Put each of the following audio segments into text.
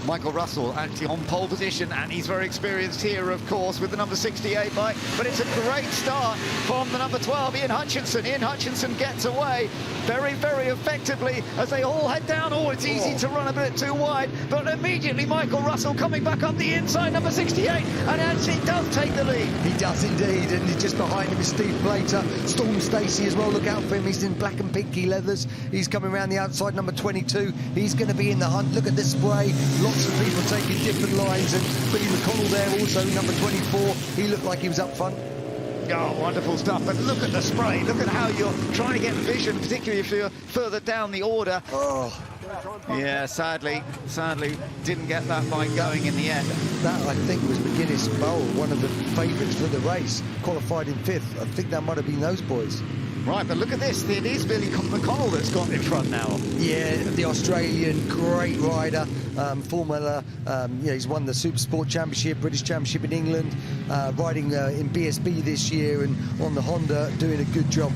Michael Russell actually on pole position, and he's very experienced here, of course, with the number 68 bike. But it's a great start from the number 12, Ian Hutchinson. Ian Hutchinson gets away very, very effectively as they all head down. Oh, it's easy to run a bit too wide, but immediately Michael Russell coming back up the inside, number 68, and actually does take the lead. He does indeed, and just behind him is Steve Plater. Storm Stacey as well, look out for him. He's in black and pinky leathers. He's coming around the outside, number 22. He's going to be in the hunt. Look at this spray. Lots of people taking different lines, and Billy McConnell there also, number 24. He looked like he was up front. Oh, wonderful stuff. But look at the spray. Look at how you're trying to get vision, particularly if you're further down the order. Oh. Yeah, sadly, didn't get that bike going in the end. That, I think, was McGuinness Bowl, one of the favourites for the race, qualified in 5th. I think that might have been those boys. Right, but look at this. It is Billy McConnell that's got in front now. Yeah, the Australian, great rider. Formula, he's won the Super Sport Championship, British Championship in England, riding in BSB this year, and on the Honda, doing a good job.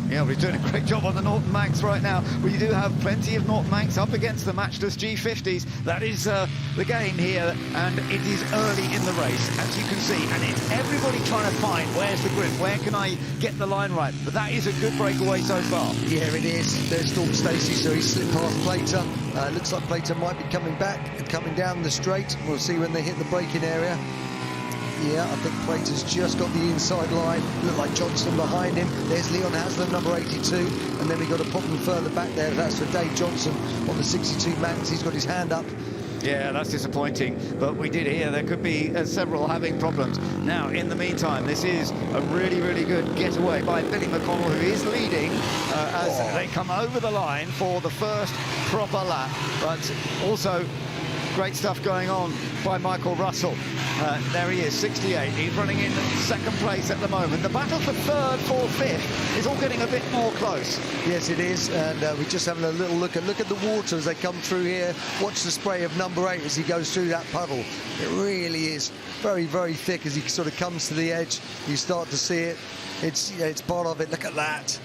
Yeah, we're doing a great job on the Norton Manx right now. We do have plenty of Norton Manx up against the matchless G50s. That is the game here, and it is early in the race, as you can see. And it's everybody trying to find where's the grip, where can I get the line right. But that is a good breakaway so far. Yeah, it is. There's Storm Stacey, so he's slipped past Plater. Looks like Plater might be coming back, coming down the straight. We'll see when they hit the braking area. Yeah, I think Plater's just got the inside line. Look like Johnson behind him. There's Leon Haslam, number 82. And then we've got a problem further back there. That's for Dave Johnson on the 62 Max. He's got his hand up. Yeah, that's disappointing. But we did hear there could be several having problems. Now, in the meantime, this is a really, really good getaway by Billy McConnell, who is leading as they come over the line for the first proper lap. But also, great stuff going on by Michael Russell. There he is, 68. He's running in second place at the moment. The battle for third, fourth, fifth is all getting a bit more close. Yes, it is. And we're just having a little look at the water as they come through here. Watch the spray of number 8 as he goes through that puddle. It really is very, very thick as he sort of comes to the edge. You start to see it. It's part of it. Look at that.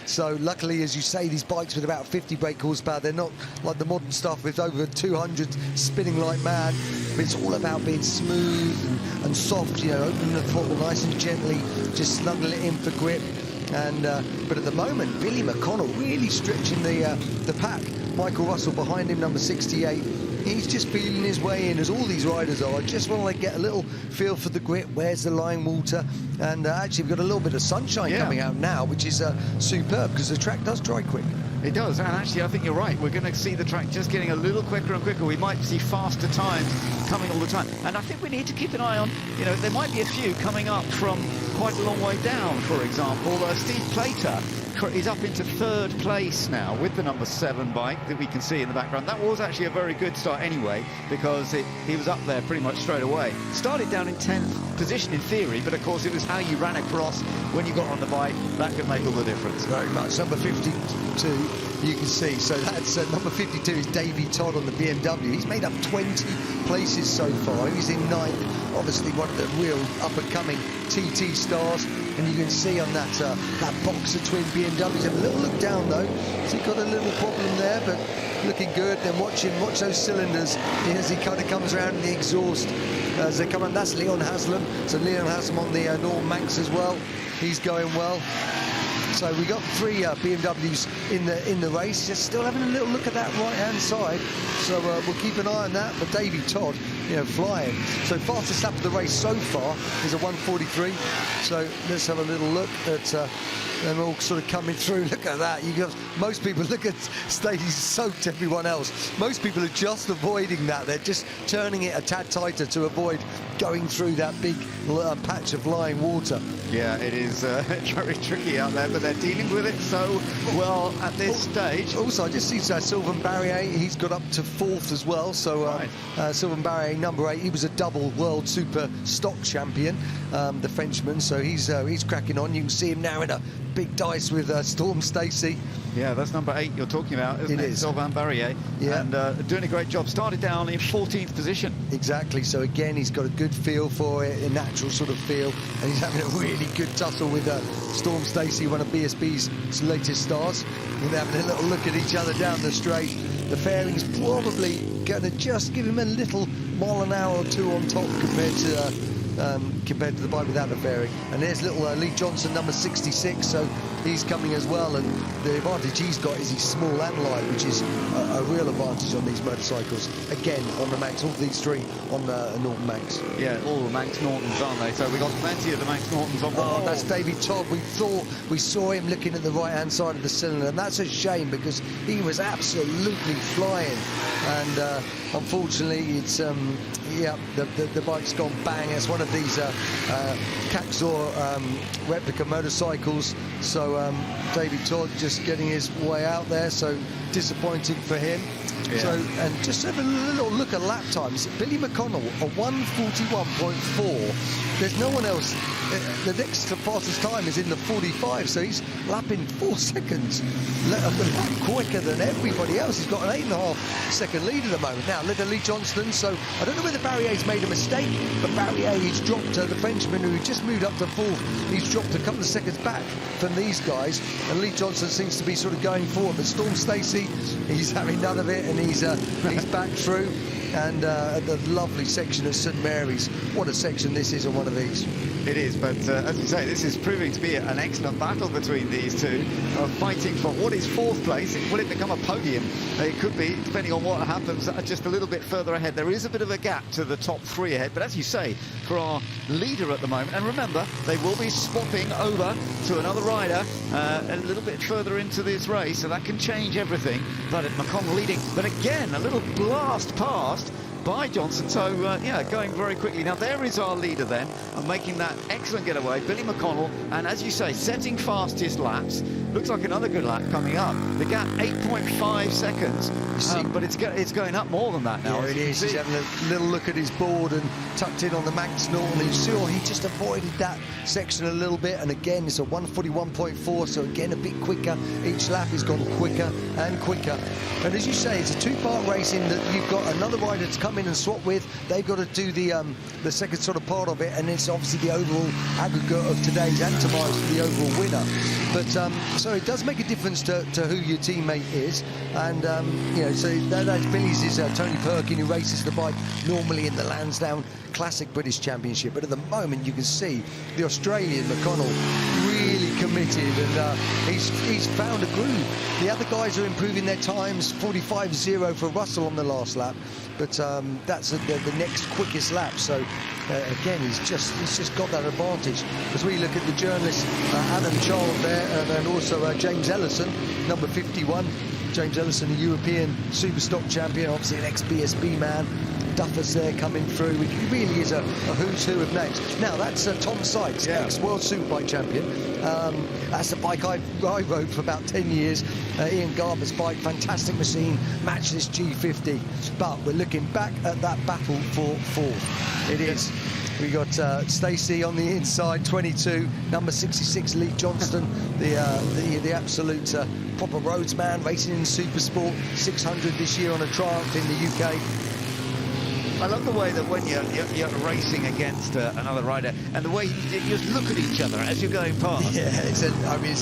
So luckily, as you say, these bikes with about 50 brake horsepower, they're not like the modern stuff with over 200 spinning like mad. But it's all about being smooth and soft, opening the throttle nice and gently, just snuggling it in for grip. And but at the moment, Billy McConnell really stretching the pack. Michael Russell behind him, number 68. He's just feeling his way in, as all these riders are. Just want to get a little feel for the grip. Where's the line, Walter? And actually, we've got a little bit of sunshine coming out now, which is superb, because the track does dry quick. It does, and actually, I think you're right. We're going to see the track just getting a little quicker and quicker. We might see faster times coming all the time. And I think we need to keep an eye on, there might be a few coming up from quite a long way down, for example. Steve Plater is up into third place now with the number 7 bike that we can see in the background. That was actually a very good start anyway, because he was up there pretty much straight away. Started down in 10th position in theory, but of course it was how you ran across when you got on the bike that could make all the difference. Very much. Number 52, you can see. So that's number 52 is Davey Todd on the BMW. He's made up 20 places so far. He's in 9th. Obviously one of the real up-and-coming TT stars. And you can see on that boxer twin BMWs. Have a little look down though. So he's got a little problem there, but looking good. Then watch those cylinders as he kind of comes around in the exhaust as they come on. That's Leon Haslam. So Leon Haslam on the Norton Manx as well. He's going well. So we got 3 BMWs in the race. Just still having a little look at that right-hand side. So we'll keep an eye on that. But Davey Todd, flying. So fastest lap of the race so far is a 1:43. So let's have a little look at them all sort of coming through. Look at that. Most people look at Stacey's soaked everyone else. Most people are just avoiding that. They're just turning it a tad tighter to avoid going through that big patch of lying water. Yeah, it is very tricky out there, but they're dealing with it so well at this stage. Also, I just see Sylvain Barrier, he's got up to 4th as well. So Sylvain Barrier, number 8, he was a double world super stock champion, the Frenchman. So he's cracking on. You can see him now in a big dice with Storm Stacey. Yeah, that's number 8 you're talking about, isn't it? Sylvain Barrier. Yeah. And doing a great job. Started down in 14th position. Exactly. So again, he's got a good feel for it, a natural sort of feel, and he's having a really good tussle with Storm Stacey, one of BSB's latest stars. And they're having a little look at each other down the straight. The fairing's probably going to just give him a little mile an hour or two on top compared to the bike without the fairing. And there's little Lee Johnson, number 66, so he's coming as well. And the advantage he's got is he's small and light, which is a real advantage on these motorcycles. Again, on the Manx, all these three on the Norton Manx. Yeah, all the Manx Nortons, aren't they? So we got plenty of the Manx Nortons on board. Oh, that's David Todd. We saw him looking at the right-hand side of the cylinder, and that's a shame because he was absolutely flying. And unfortunately, it's yeah, the bike's gone bang. It's one of these Caxor replica motorcycles. So David Todd just getting his way out there. So disappointing for him. Yeah. So, and just have a little look at lap times. Billy McConnell, a 1:41.4. There's no one else. The next fastest time is in the 45, so he's lapping 4 seconds quicker than everybody else. He's got an 8.5-second lead at the moment. Now, look at Lee Johnston. So I don't know whether Barrier's made a mistake, but Barrier, he's dropped the Frenchman who just moved up to 4th. He's dropped a couple of seconds back from these guys, and Lee Johnston seems to be sort of going forward. But Storm Stacey, he's having none of it, and he's back through. And the lovely section of St Mary's. What a section this is on one of these. It is, but as you say, this is proving to be an excellent battle between these two, fighting for what is 4th place. Will it become a podium? It could be, depending on what happens, just a little bit further ahead. There is a bit of a gap to the top 3 ahead, but as you say, for our leader at the moment, and remember, they will be swapping over to another rider a little bit further into this race, so that can change everything. But McConnell leading, but again, a little blast past by Johnson, so yeah, going very quickly. Now there is our leader then, and making that excellent getaway, Billy McConnell, and as you say, setting fastest laps. Looks like another good lap coming up. The gap 8.5 seconds, but it's going up more than that now. Yeah, it is. He's having a little look at his board and tucked in on the Manx Norton. And sure, he just avoided that section a little bit, and again, it's a 1:41.4, so again, a bit quicker. Each lap has gone quicker and quicker. And as you say, it's a 2-part race in that you've got another rider to come in and swap with. They've got to do the second sort of part of it, and it's obviously the overall aggregate of today's and tomorrow's for the overall winner. But so it does make a difference to who your teammate is, and you know, so that's Billy's is Tony Perkin, who races the bike normally in the Lansdowne Classic British Championship, but at the moment you can see the Australian McConnell really committed, and he's found a groove. The other guys are improving their times. 45.0 for Russell on the last lap, but that's the next quickest lap. So again, he's just got that advantage. As we look at the journalist Adam Child there, and also James Ellison, number 51. James Ellison, a European Superstock champion, obviously an ex-BSB man. Duffers there coming through. He really is a who's who of names. Now that's Tom Sykes, ex-World Superbike champion. That's the bike I rode for about 10 years. Ian Garber's bike, fantastic machine, matchless G50. But we're looking back at that battle for 4th. It is. We got Stacey on the inside, 22, number 66, Lee Johnston, the absolute proper roadsman, racing in Supersport, 600 this year on a Triumph in the UK. I love the way that when you're racing against another rider, and the way you just look at each other as you're going past. Yeah, it's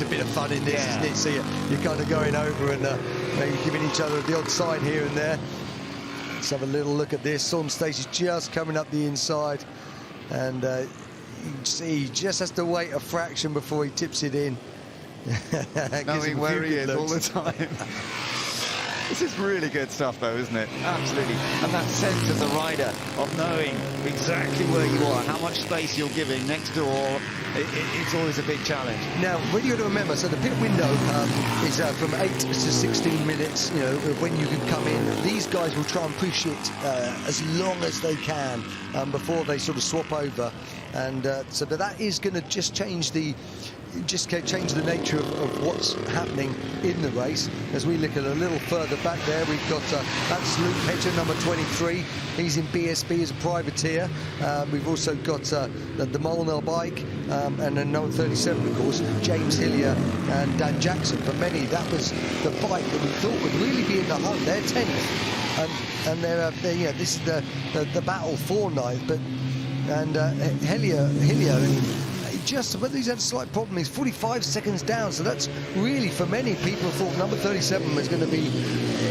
a bit of fun in this, isn't it? So you're kind of going over and maybe giving each other the odd side here and there. Let's have a little look at this. Storm Stacey's just coming up the inside, and you can see he just has to wait a fraction before he tips it in. Knowing where he is all the time. This is really good stuff, though, isn't it? Absolutely. And that sense of the rider, of knowing exactly where you are, how much space you're giving next door, it's always a big challenge. Now, when you got to remember, so the pit window is from 8 to 16 minutes, you know, when you can come in. These guys will try and push it as long as they can before they sort of swap over. And so that is going to just change the nature of what's happening in the race. As we look at a little further back there, we've got that's Luke Hedger, number 23. He's in BSB as a privateer. We've also got the McConnell bike, and then number 37, of course, James Hillier and Dan Jackson. For many, that was the bike that we thought would really be in the hunt. They're 10th, and they're you know, this is the battle for 9th. But Hillier. whether he's had a slight problem, he's 45 seconds down, so that's really, for many people, thought number 37 was going to be,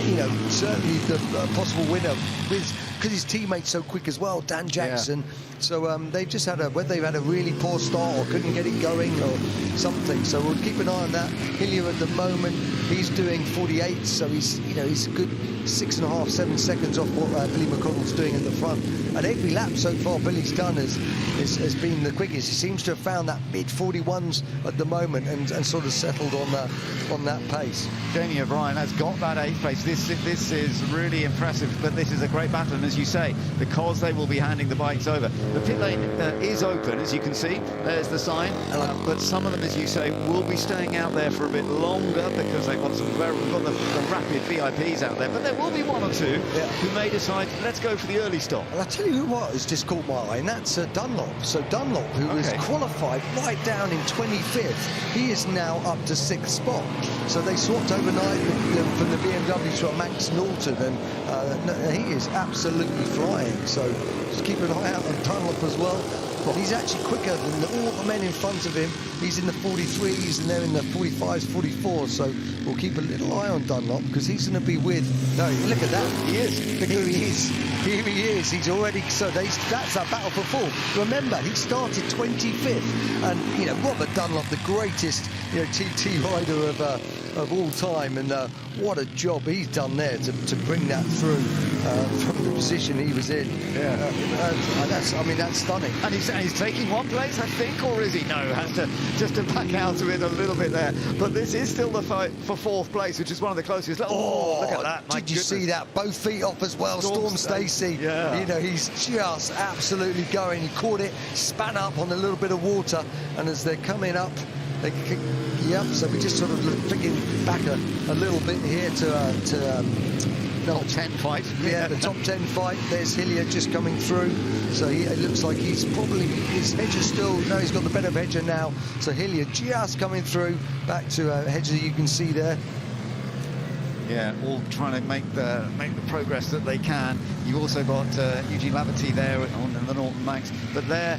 you know, certainly the possible winner, because his teammate's so quick as well, Dan Jackson. Yeah. So they've just had whether they've had a really poor start or couldn't get it going or something. So we'll keep an eye on that. Hillier at the moment, he's doing 48, so he's a good 6.5, 7 seconds off what Billy McConnell's doing at the front. And every lap so far Billy's done has been the quickest. He seems to have found that mid-41s at the moment and sort of settled on that pace. Jamie O'Brien has got that 8th place. This is really impressive, but this is a great battle, and as you say, because they will be handing the bikes over. The pit lane is open, as you can see. There's the sign, but some of them, as you say, will be staying out there for a bit longer because they've got we've got the rapid VIPs out there, but there will be one or two who may decide, let's go for the early stop. Well, I'll tell you who has just caught my eye, and that's Dunlop. So Dunlop, who was qualified right down in 25th, he is now up to 6th spot. So they swapped overnight from the BMW to a Manx Norton, and he is absolutely flying. So just keep an eye out on Dunlop as well. But he's actually quicker than all the men in front of him. He's in the 43s and they're in the 45s, 44s. So we'll keep a little eye on Dunlop because he's going to be with. No, look at that. He is. Look who he is. Here he is. He's already. So that's a battle for 4th. Remember, he started 25th, and you know Robert Dunlop, the greatest TT rider of all time, and what a job he's done there to bring that through from the position he was in. Yeah, that's stunning. And he's taking one place, I think, or is he? No, has to just to back out of it a little bit there. But this is still the fight for 4th place, which is one of the closest. Oh, look at that! Did you see that? Both feet off as well. Storm Stacey. Yeah. You know, he's just absolutely going. He caught it, span up on a little bit of water, and as they're coming up, so we're just sort of flicking back a little bit here to top 10 fight. Yeah, the top 10 fight. There's Hillier just coming through. So it looks like he's probably, his Hedger still, no, he's got the better of Hedger now. So Hillier just coming through, back to Hedger, you can see there. Yeah, all trying to make the progress that they can. You've also got Eugene Laverty there on the Norton Manx, but they're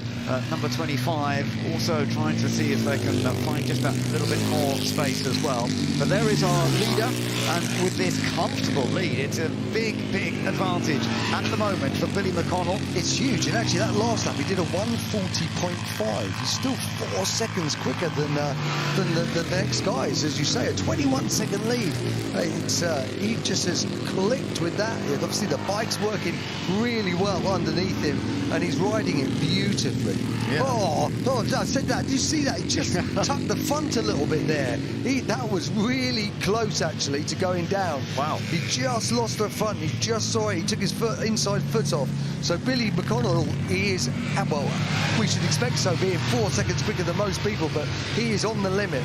number 25, also trying to see if they can find just that little bit more space as well. But there is our leader, and with this comfortable lead, it's a big advantage at the moment for Billy McConnell. It's huge, and actually that last lap he did a 1:40.5. He's still 4 seconds quicker than the next guys, as you say, a 21-second lead. He just has clicked with that. Obviously the bike's working really well underneath him, and he's riding it beautifully. Yeah. Oh, I said that. Did you see that? He just tucked the front a little bit there. That was really close, actually, to going down. Wow. He just lost the front. He just saw it. He took his inside foot off. So Billy McConnell, he is, well, we should expect so, being 4 seconds quicker than most people, but he is on the limit.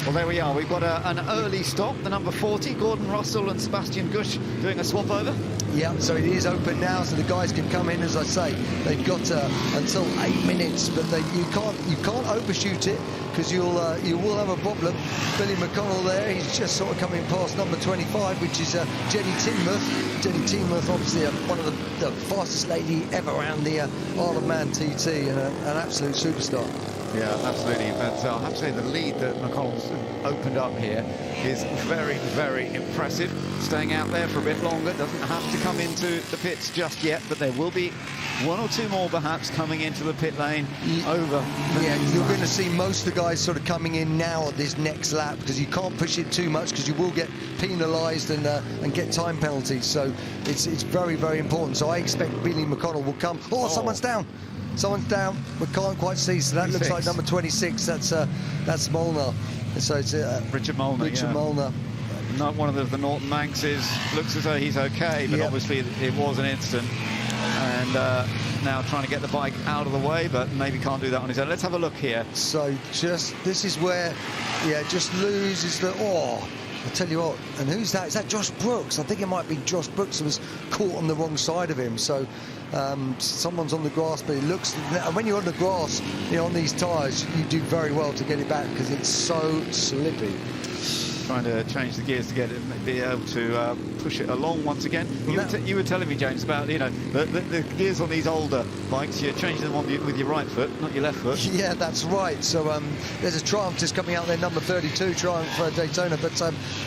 Well, there we are. We've got an early stop. The number 40, Gordon Russell and Sebastian Gush doing a swap over. Yeah, so it is open now, so the guys can come in. As I say, they've got until 8 minutes, but you can't overshoot it because you will have a problem. Billy McConnell there, he's just sort of coming past number 25, which is Jenny Tinmouth. Jenny Tinmouth, obviously one of the fastest lady ever around the Isle of Man TT, and an absolute superstar. Yeah, absolutely. But I have to say the lead that McConnell's opened up here is very impressive. Staying out there for a bit longer, doesn't have to come into the pits just yet, but there will be one or two more perhaps coming into the pit lane over. Yeah, you're going to see most of the guys sort of coming in now at this next lap because you can't push it too much because you will get penalised and get time penalties. So it's very important. So I expect Billy McConnell will come. Oh, someone's down. Someone's down. We can't quite see. So that looks like number 26. That's Molnar. So it's Richard Molnar. Richard Molnar. Not one of the Norton Manxes. Looks as though he's okay, but obviously it was an incident. And now trying to get the bike out of the way, but maybe can't do that on his own. Let's have a look here. So this is where, just loses the. I tell you what, and who's that? Is that Josh Brooks? I think it might be Josh Brooks who was caught on the wrong side of him. So someone's on the grass, but it looks, and when you're on the grass, on these tyres, you do very well to get it back because it's so slippy. trying to change the gears to get it, be able to push it along once again. You were telling me, James, about the gears on these older bikes. You're changing them with your right foot, not your left foot. Yeah, that's right. So there's a Triumph just coming out there, number 32 Triumph Daytona. But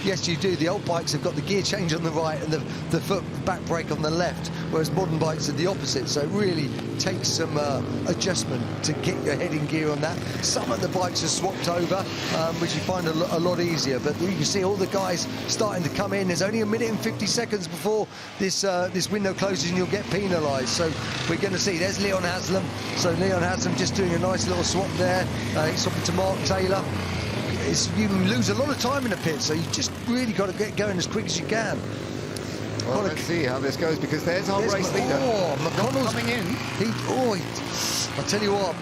yes, you do. The old bikes have got the gear change on the right and the foot back brake on the left, whereas modern bikes are the opposite. So it really takes some adjustment to get your head in gear on that. Some of the bikes are swapped over, which you find a lot easier. But you can see all the guys starting to come in. There's only 1 minute and 50 seconds before this window closes and you'll get penalised. So we're going to see. There's Leon Haslam. So Leon Haslam just doing a nice little swap there. He's swapping to Mark Taylor. You lose a lot of time in the pit, so you just really got to get going as quick as you can. Well, let's see how this goes, because there's our race leader. Oh, McConnell's coming in. I tell you what,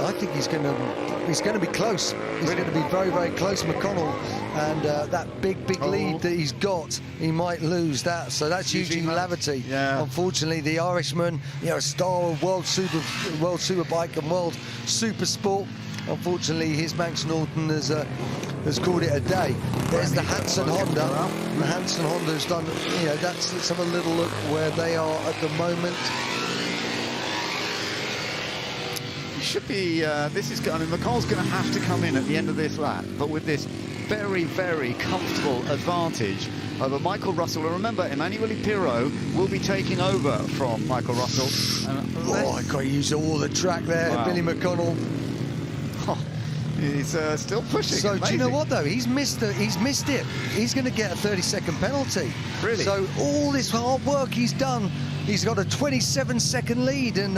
I think he's going to be close. He's going to be very, very close, McConnell, and that big lead that he's got, he might lose that. So that's Eugene Laverty. Yeah. Unfortunately, the Irishman, star of World Superbike and World Super Sport. Unfortunately, his Manx Norton has called it a day. There's the Hansen Honda. The Hansen Honda's done. Let's have a little look where they are at the moment. Should be, McConnell's going to have to come in at the end of this lap, but with this very, very comfortable advantage over Michael Russell. And remember, Emanuele Pirro will be taking over from Michael Russell. I got to use all the track there, wow. Billy McConnell. Oh, he's still pushing. So amazing. Do you know what though? He's missed it. He's going to get a 30-second penalty. Really? So all this hard work he's done, he's got a 27-second lead, and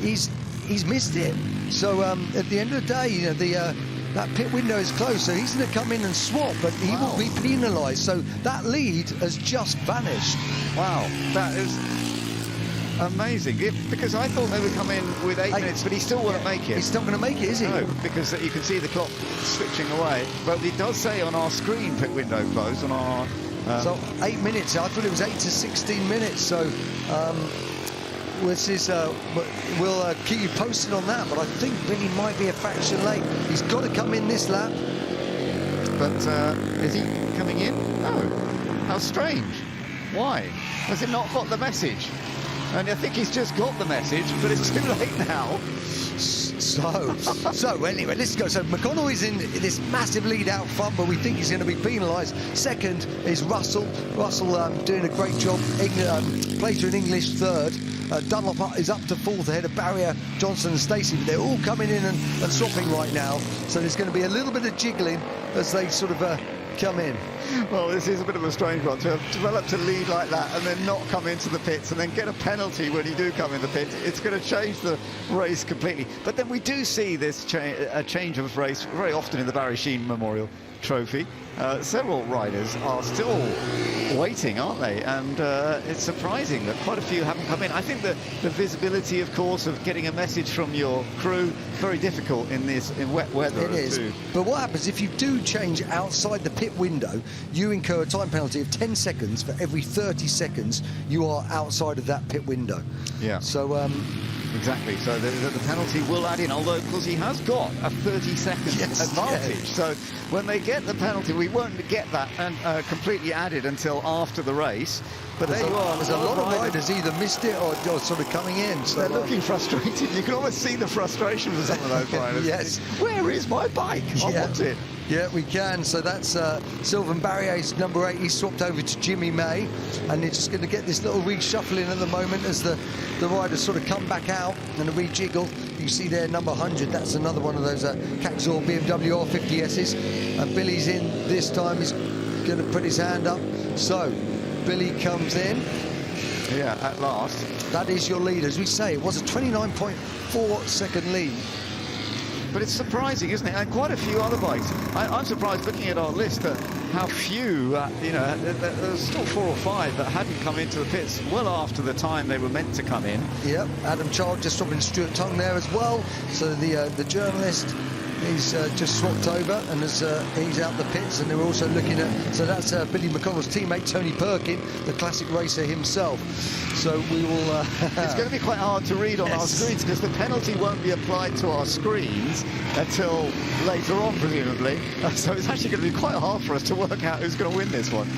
he's missed it. So at the end of the day, that pit window is closed, so he's going to come in and swap, but he will be penalised. So that lead has just vanished. Wow, that is amazing. Because I thought they would come in with 8 minutes, but he still won't make it. He's not going to make it, is he? No, because you can see the clock switching away. But it does say on our screen pit window closed on our. So 8 minutes. I thought it was 8 to 16 minutes. So. We'll keep you posted on that, but I think Billy might be a fraction late. He's got to come in this lap. But is he coming in? No. How strange. Why? Has it not got the message? And I think he's just got the message, but it's too late now. So anyway, let's go. So McConnell is in this massive lead out front, but we think he's going to be penalised. Second is Russell. Russell doing a great job. Plater in English third. Dunlop is up to fourth ahead of Barrier, Johnson and Stacey, but they're all coming in and swapping right now. So there's going to be a little bit of jiggling as they sort of come in. Well, this is a bit of a strange one, to have developed a lead like that and then not come into the pits and then get a penalty when you do come in the pit. It's going to change the race completely. But then we do see this a change of race very often in the Barry Sheene Memorial Trophy. Several riders are still waiting, aren't they? And it's surprising that quite a few haven't come in. I think that the visibility, of course, of getting a message from your crew, very difficult in wet weather. It is. But what happens if you do change outside the pit window, you incur a time penalty of 10 seconds for every 30 seconds you are outside of that pit window. Yeah. So exactly. So the penalty will add in, although, of course, he has got a 30-second advantage. Yes. So when they get the penalty, we won't get that completely added until after the race. But there you are. There's a lot of riders either missed it or sort of coming in. So they're looking frustrated. You can almost see the frustration for some of those riders. Yes. Where is my bike? I want it. Yeah, we can. So that's Sylvain Barrier's number 8. He's swapped over to Jimmy May, and they're just going to get this little reshuffling at the moment as the riders sort of come back out and rejiggle. You see there, number 100. That's another one of those Caxor BMW R50Ss. And Billy's in this time. He's going to put his hand up. So Billy comes in. Yeah, at last. That is your lead. As we say, it was a 29.4 second lead. But it's surprising, isn't it? And quite a few other bikes. I'm surprised looking at our list at how few, there's still 4 or 5 that hadn't come into the pits well after the time they were meant to come in. Yep, Adam Child just dropping Stuart Tongue there as well. So the journalist He's just swapped over, and as he's out the pits, and they're also looking at, so that's Billy McConnell's teammate Tony Perkin, the classic racer himself. So we will it's going to be quite hard to read on our screens, because the penalty won't be applied to our screens until later on, presumably. So it's actually going to be quite hard for us to work out who's going to win this one.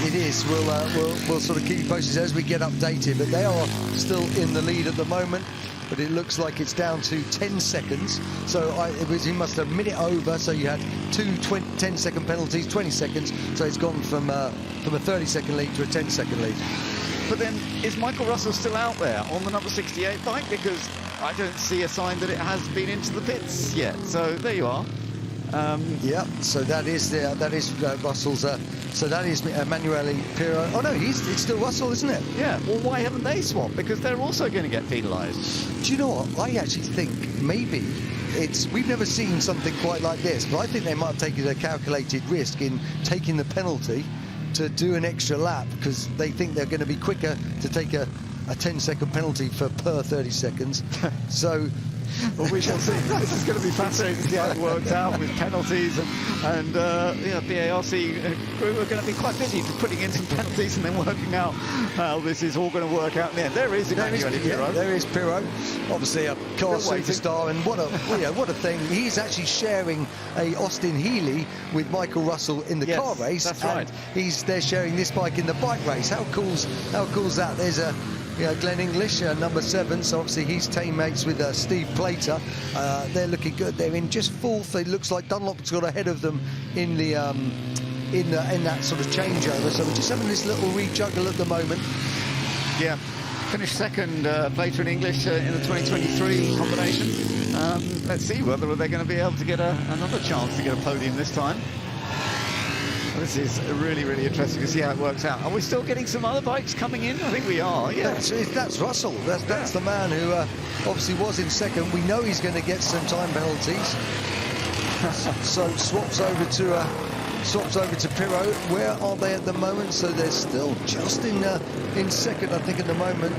It is. We'll sort of keep you posted as we get updated, but they are still in the lead at the moment. But it looks like it's down to 10 seconds. So he must have a minute over. So you had two 10-second penalties, 20 seconds. So it's gone from a 30-second lead to a 10-second lead. But then, is Michael Russell still out there on the number 68 bike? Because I don't see a sign that it has been into the pits yet. So there you are. Yeah, so that is Russell's. So that is Emanuele Pirro. Oh no, it's still Russell, isn't it? Yeah. Well, why haven't they swapped? Because they're also going to get penalised. Do you know what? I actually think maybe we've never seen something quite like this, but I think they might have taken a calculated risk in taking the penalty to do an extra lap, because they think they're going to be quicker to take a 10-second penalty per 30 seconds. So. Well, we shall see. This is going to be fascinating to see how it works out with penalties, and BARC crew are going to be quite busy for putting in some penalties and then working out how this is all going to work out in the end. There is Emanuele Pirro. There is Pirro, obviously a car superstar, and what a thing. He's actually sharing a Austin Healey with Michael Russell in the car race. That's right. They're sharing this bike in the bike race. How cool's that? There's a Glenn English, number 7, so obviously he's teammates with Steve Plater. They're looking good. They're in just 4th. It looks like Dunlop's got ahead of them in the in that sort of changeover. So we're just having this little rejuggle at the moment. Yeah, finished second, Plater in English in the 2023 combination. Let's see whether they're going to be able to get another chance to get a podium this time. This is really, really interesting to see how it works out. Are we still getting some other bikes coming in? I think we are, yeah. That's Russell. That's the man who obviously was in second. We know he's going to get some time penalties. So swaps over to Pirro. Where are they at the moment? So they're still just in second, I think, at the moment.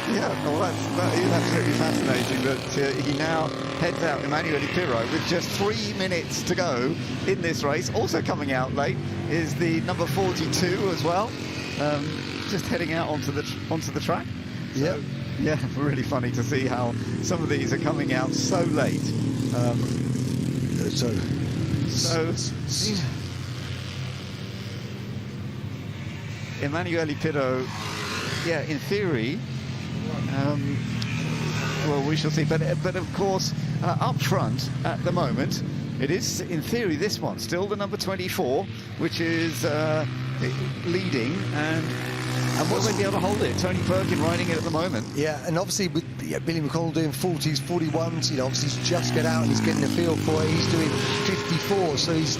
Yeah, well, that is absolutely fascinating that he now heads out, Emanuele Pirro, with just 3 minutes to go in this race. Also coming out late is the number 42 as well, just heading out onto the track. So, yeah, really funny to see how some of these are coming out so late. Emanuele Pirro, yeah, in theory. Well, we shall see. But of course, up front at the moment, it is, in theory, this one. Still the number 24, which is leading. And will they be able to hold it? Tony Perkin riding it at the moment. Yeah, and obviously with Billy McConnell doing 40s, 41s, obviously he's just got out and he's getting a feel for it. He's doing 54, so he's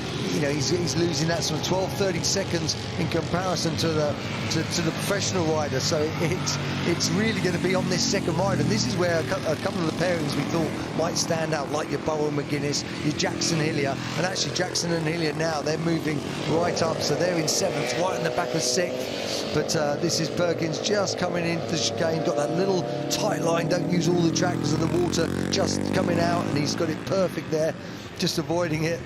losing that sort of 12-30 seconds in comparison to the professional rider. So it's really going to be on this second ride, and this is where a couple of the pairings we thought might stand out, like your Burrow McGuinness, your Jackson Hillier, and actually Jackson and Hillier now they're moving right up, so they're in 7th, right in the back of 6th. But this is Perkins just coming into the chicane, got that little tight line, don't use all the track because of the water, just coming out, and he's got it perfect there, just avoiding it.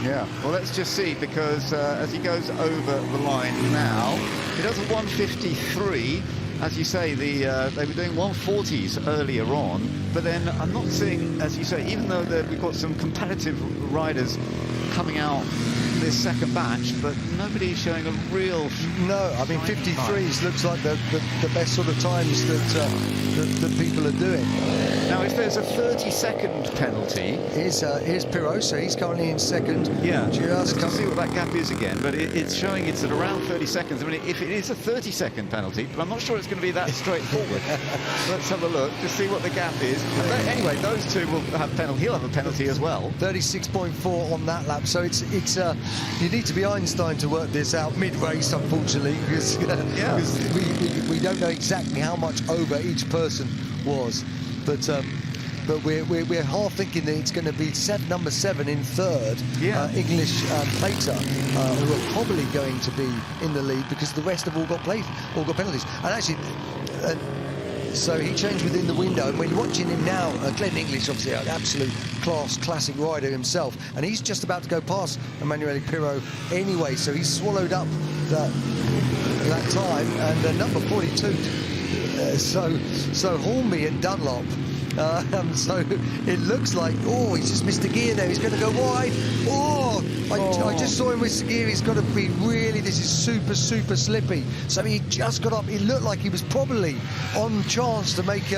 Yeah, well, let's just see, because as he goes over the line now, he does a 1:53. As you say, they were doing 140s earlier on, but then I'm not seeing, as you say, even though we've got some competitive riders coming out this second batch, but nobody's showing a real... No, I mean, 53s looks like the best sort of times that people are doing. Now, if there's a 30-second penalty... Here's Pirro, so he's currently in second. Yeah, just to see what that gap is again, but it's showing it's at around 30 seconds. I mean, if it is a 30-second penalty, but I'm not sure it's going to be that straightforward. Let's have a look to see what the gap is. Anyway, those two will have penalty. He'll have a penalty as well. 36.4 on that lap, so it's you need to be Einstein to work this out mid-race, unfortunately, because we don't know exactly how much over each person was, but we're half thinking that it's going to be number 7 in third, English Plater, who are probably going to be in the lead because the rest have all got penalties. And actually, So he changed within the window, and when you're watching him now, Glenn English, obviously an absolute classic rider himself, and he's just about to go past Emanuele Pirro anyway, so he's swallowed up that time, and number 42, so Hornby and Dunlop. So it looks like, oh, he's just missed a gear there. He's going to go wide. I just saw him with the gear. He's got to be really, this is super slippy. So he just got up. It looked like he was probably on chance to make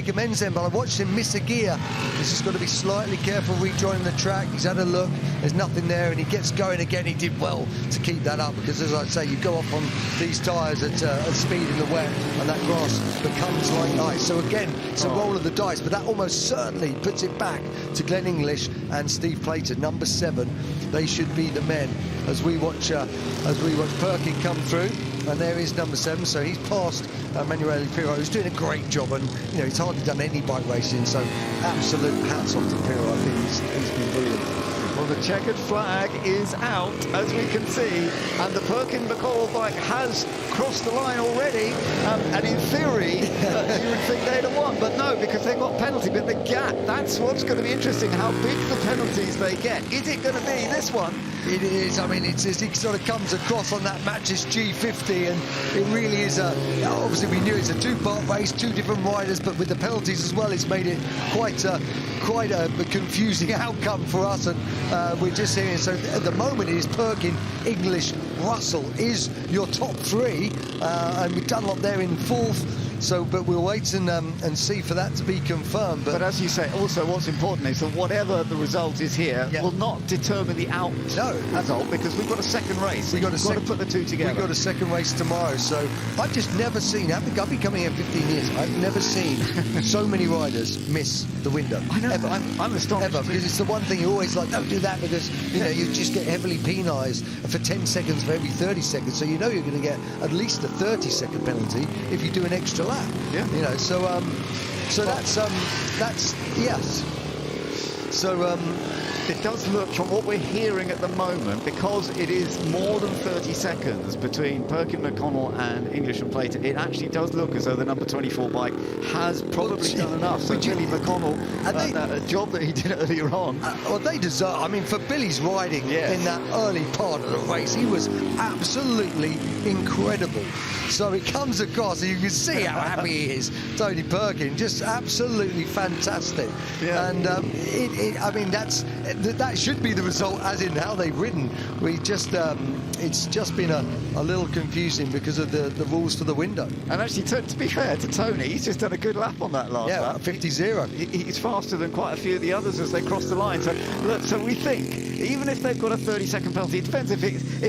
amends then, but I watched him miss a gear. He's just got to be slightly careful rejoining the track. He's had a look. There's nothing there, and he gets going again. He did well to keep that up, because as I say, you go off on these tyres at speed in the wet, and that grass becomes like ice. So again, it's a roll of the dice, but that almost certainly puts it back to Glenn English and Steve Plater, number 7. They should be the men as we watch Perkin come through, and there is number 7. So he's passed Emanuele Pirro, who's doing a great job, and you know, he's hardly done any bike racing, so absolute hats off to Pirro. I think he's been brilliant. Well, the checkered flag is out, as we can see, and the Perkin-McConnell bike has crossed the line already, and in theory, you would think they'd have won, but no, because they've got penalty, but the gap, that's what's going to be interesting, how big the penalties they get. Is it going to be this one? It is. I mean, it's he sort of comes across on that matches G50, and it really is obviously we knew it's a two-part race, 2 different riders, but with the penalties as well, it's made it quite a confusing outcome for us, and we're just hearing. So at the moment, it is Perkin, English, Russell is your top 3, and with Dunlop there in 4th. So, but we'll wait and see for that to be confirmed. But as you say, also what's important is that whatever the result is here will not determine the result, because we've got a second race. We've got to put the 2 together. We've got a second race tomorrow. So I've just never seen, I've been coming here 15 years, I've never seen so many riders miss the window. I know, ever. I'm astonished. Ever, because it's the one thing you always like, don't do that, because you know you just get heavily penalised for 10 seconds for every 30 seconds. So you know you're going to get at least a 30-second penalty if you do an extra lap. Yeah. You know, so that's yes. So it does look, from what we're hearing at the moment, because it is more than 30 seconds between Perkin, McConnell and English and Plater, it actually does look as though the number 24 bike has probably done enough. So Billy McConnell, a job that he did earlier on. Well, they deserve, I mean, for Billy's riding in that early part of the race, he was absolutely incredible. So it comes across, and you can see how happy he is. Tony Perkin, just absolutely fantastic. Yeah. And I mean, that should be the result, as in how they've ridden. We just, it's just been a little confusing because of the rules for the window. And actually, to be fair to Tony, he's just done a good lap on that last lap. 50-0. He's faster than quite a few of the others as they cross the line. So look, so we think, even if they've got a 30-second penalty, it depends if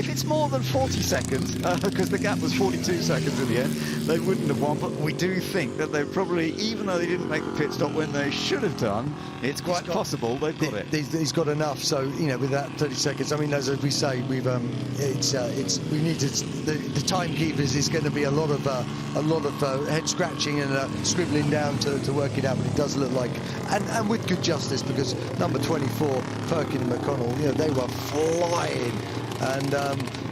it's more than 40 seconds, because the gap was 42 seconds in the end, they wouldn't have won. But we do think that they probably, even though they didn't make the pit stop when they should have done, it's quite possible they've got it. He's got enough. So you know, with that 30 seconds, I mean, as we say, we've we need to. The timekeepers is going to be a lot of head scratching and scribbling down to work it out. But it does look like, and with good justice, because number 24, Perkin and McConnell, you know, they were flying. And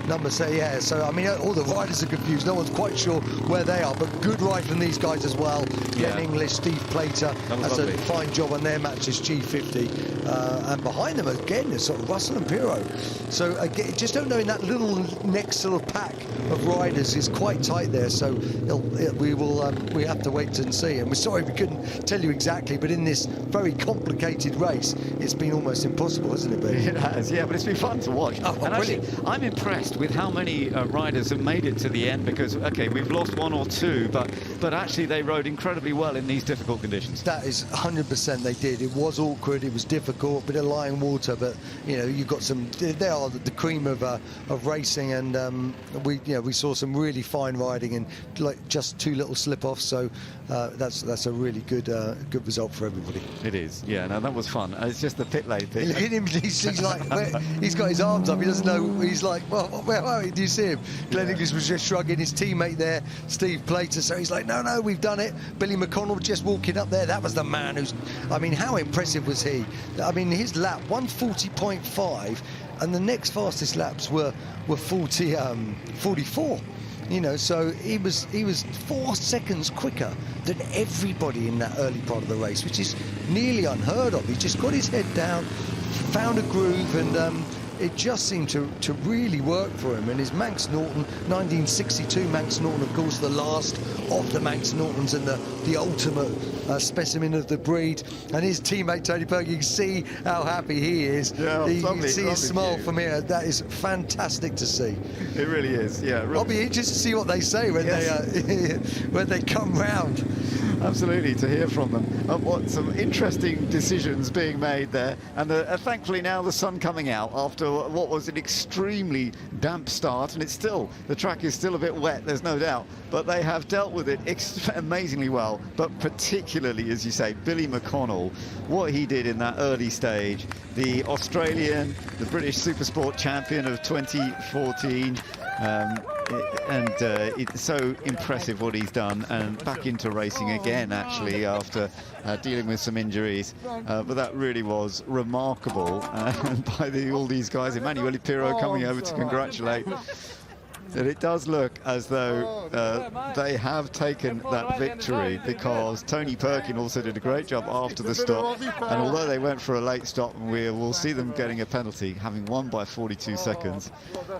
number say, yeah, so I mean, all the riders are confused. No one's quite sure where they are, but good ride from these guys as well. Glenn English, Steve Plater, that's a fine job on their matches, G50. And behind them again is sort of Russell and Pirro. So again, just don't know, in that little next sort of pack of riders is quite tight there. So we have to wait and see. And we're sorry we couldn't tell you exactly, but in this very complicated race, it's been almost impossible, hasn't it, Ben? It has, yeah, but it's been fun to watch. And actually, I'm impressed with how many riders have made it to the end, because, okay, we've lost 1 or 2, but actually they rode incredibly well in these difficult conditions. That is 100% they did. It was awkward, it was difficult, a bit of lying water, but, you know, you've got some, they are the cream of racing, and we saw some really fine riding and like just 2 little slip-offs, so that's a really good result for everybody. It is, yeah, no, that was fun. It's just the pit lane thing. Look at him, he's like, he's got his arms up, he doesn't know, he's like, well, where are you? Do you see him? Glenn English was just shrugging, his teammate there, Steve Plater, so he's like, no, we've done it. Billy McConnell just walking up there, that was the man who's, I mean, how impressive was he? I mean, his lap, 140.5, and the next fastest laps were 44. You know, so he was 4 seconds quicker than everybody in that early part of the race, which is nearly unheard of. He just got his head down, found a groove, and it just seemed to really work for him. And his Manx Norton, 1962 Manx Norton, of course, the last of the Manx Nortons and the ultimate specimen of the breed. And his teammate Tony Perkins, you can see how happy he is. Yeah, you can see his smile from here. That is fantastic to see. It really is. Yeah. Really. I'll be interested to see what they say when they when they come round. Absolutely, to hear from them. What some interesting decisions being made there, and thankfully now the sun coming out after what was an extremely damp start, and the track is still a bit wet, there's no doubt, but they have dealt with it amazingly well. But particularly, as you say, Billy McConnell, what he did in that early stage, the Australian, the British Supersport champion of 2014. It's so impressive what he's done, and back into racing again actually after dealing with some injuries, but that really was remarkable, and by all these guys, Emanuele Pirro coming over to congratulate. That it does look as though they have taken that victory, because Tony Perkins also did a great job after the stop, and although they went for a late stop, and we'll see them getting a penalty, having won by 42 seconds.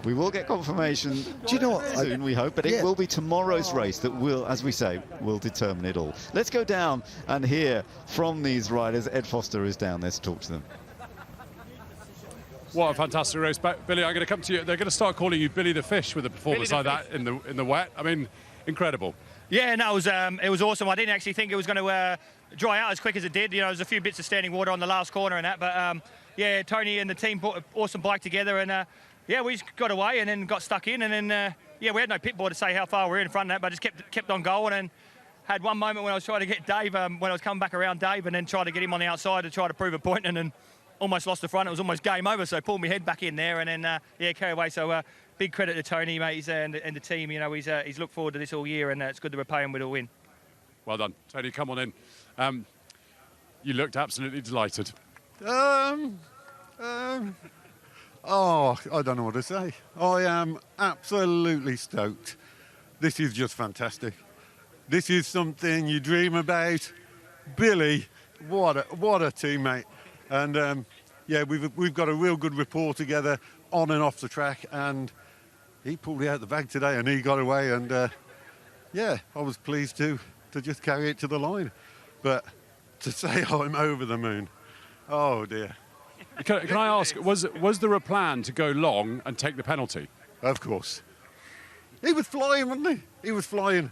We will get confirmation. Do you know what? Soon, we hope, but it will be tomorrow's race that will, as we say, will determine it all. Let's go down and hear from these riders. Ed Foster is down there to talk to them. What a fantastic race, Billy. I'm going to come to you. They're going to start calling you Billy the Fish with a performance like that in the wet. I mean, incredible. Yeah, no, it was awesome. I didn't actually think it was going to dry out as quick as it did. You know, there's a few bits of standing water on the last corner and that, but yeah, Tony and the team put an awesome bike together, and yeah, we just got away and then got stuck in, and then yeah, we had no pit board to say how far we were in front of that, but just kept on going, and had one moment when I was trying to get Dave, when I was coming back around Dave, and then tried to get him on the outside to try to prove a point, and then almost lost the front. It was almost game over, so I pulled my head back in there, and then yeah, carried away. So big credit to Tony, mate, and the team. You know, he's looked forward to this all year, and it's good to repay him with a win. Well done, Tony. Come on in. You looked absolutely delighted. Oh, I don't know what to say. I am absolutely stoked. This is just fantastic. This is something you dream about. Billy, what a teammate. And yeah, we've got a real good rapport together on and off the track, and he pulled it out the bag today and he got away, and yeah, I was pleased to just carry it to the line. But to say I'm over the moon, oh dear. Can I ask, was there a plan to go long and take the penalty? Of course. He was flying, wasn't he? He was flying.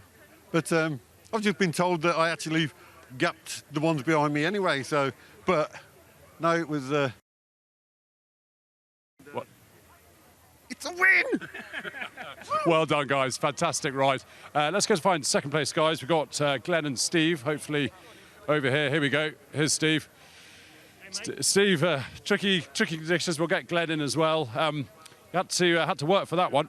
But I've just been told that I actually gapped the ones behind me anyway, so, but no, it was... What? It's a win! Well done, guys. Fantastic ride. Let's go to find second place, guys. We've got Glenn and Steve, hopefully over here. Here we go. Here's Steve. Steve, tricky conditions. We'll get Glenn in as well. You had to work for that one.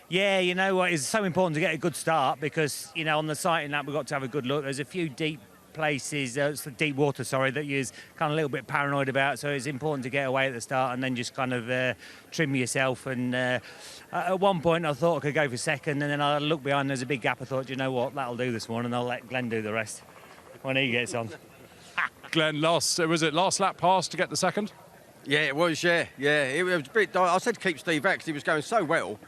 Yeah, you know what, it's so important to get a good start, because, you know, on the site and that, we've got to have a good look. There's a few deep places, deep water, sorry, that you're kind of a little bit paranoid about, so it's important to get away at the start and then just kind of trim yourself. And at one point I thought I could go for second, and then I looked behind, there's a big gap. I thought, you know what, that'll do this one, and I'll let Glenn do the rest when he gets on. Glenn, was it last lap pass to get the second? Yeah, it was, yeah. It was a bit, I said to keep Steve out because he was going so well,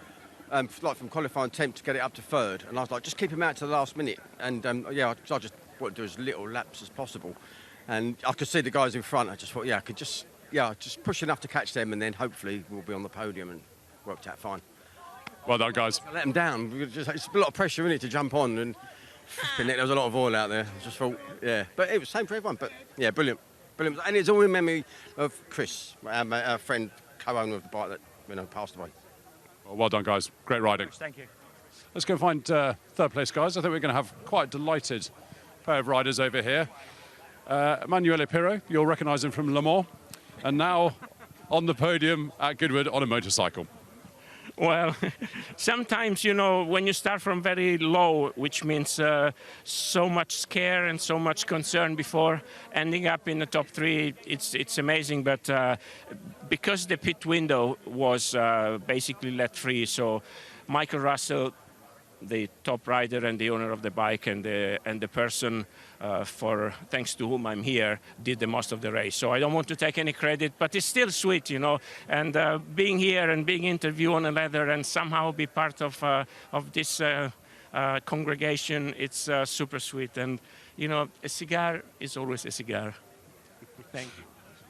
like from qualifying 10th to get it up to third, and I was like, just keep him out to the last minute. And yeah, I just wanted to do as little laps as possible. And I could see the guys in front, I just thought, yeah, I could just push enough to catch them, and then hopefully we'll be on the podium, and worked out fine. Well done, guys. I let them down. It's a lot of pressure in it to jump on, and there was a lot of oil out there. I just thought, yeah. But it was the same for everyone. But yeah, brilliant. And it's all in memory of Chris, our friend, co-owner of the bike that passed away. Well done, guys. Great riding. Thank you. Let's go find third place, guys. I think we're going to have quite a delighted pair of riders over here. Emanuele Pirro, you'll recognise him from Le Mans, and now on the podium at Goodwood on a motorcycle. Well, sometimes, you know, when you start from very low, which means so much scare and so much concern before ending up in the top three, it's amazing. But because the pit window was basically let free, so Michael Russell the top rider and the owner of the bike and the person thanks to whom I'm here, did the most of the race. So I don't want to take any credit, but it's still sweet, you know. And being here and being interviewed on a ladder and somehow be part of this congregation, it's super sweet. And you know, a cigar is always a cigar. Thank you.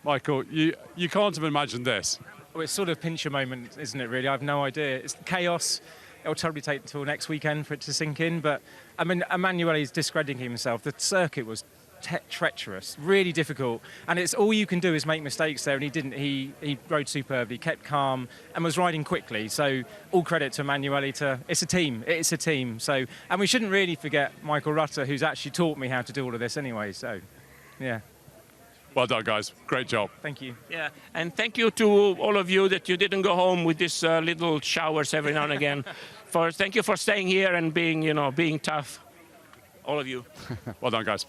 Michael, you can't have imagined this. Well, it's sort of a pincher moment, isn't it, really? I have no idea. It's chaos. It'll probably take until next weekend for it to sink in. But, I mean, Emanuele is discrediting himself. The circuit was treacherous, really difficult. And it's all you can do is make mistakes there. And he didn't. He rode superbly, kept calm, and was riding quickly. So all credit to Emanuele. It's a team. It's a team. So, and we shouldn't really forget Michael Rutter, who's actually taught me how to do all of this anyway. So, yeah. Well done, guys. Great job. Thank you. Yeah, and thank you to all of you that you didn't go home with these little showers every now and again. Thank you for staying here and being tough, all of you. Well done, guys.